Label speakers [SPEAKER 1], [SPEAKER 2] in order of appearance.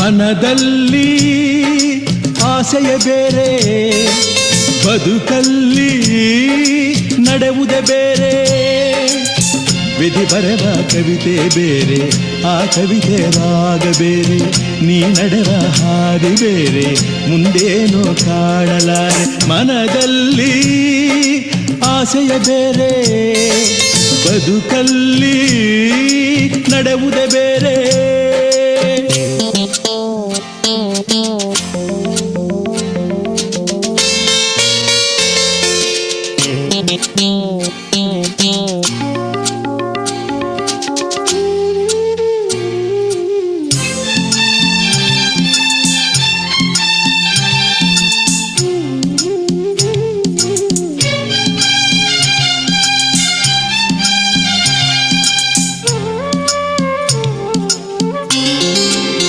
[SPEAKER 1] ಮನದಲ್ಲಿ ಆಸೆಯ ಬೇರೆ, ಬದುಕಲ್ಲಿ ನಡೆಯುವುದೇ ಬೇರೆ. ವಿಧಿ ಬರೆವ ಕವಿತೆ ಬೇರೆ, ಆ ಕವಿತೆ ರಾಗ ಬೇರೆ. ನೀ ನಡೆವ ಹಾದಿ ಬೇರೆ, ಮುಂದೇನೋ ಕಾಣಲಾರೆ. ಮನದಲ್ಲಿ ಆಸೆಯ ಬೇರೆ, ಬದುಕಲ್ಲಿ ನಡೆಯುವುದೇ ಬೇರೆ.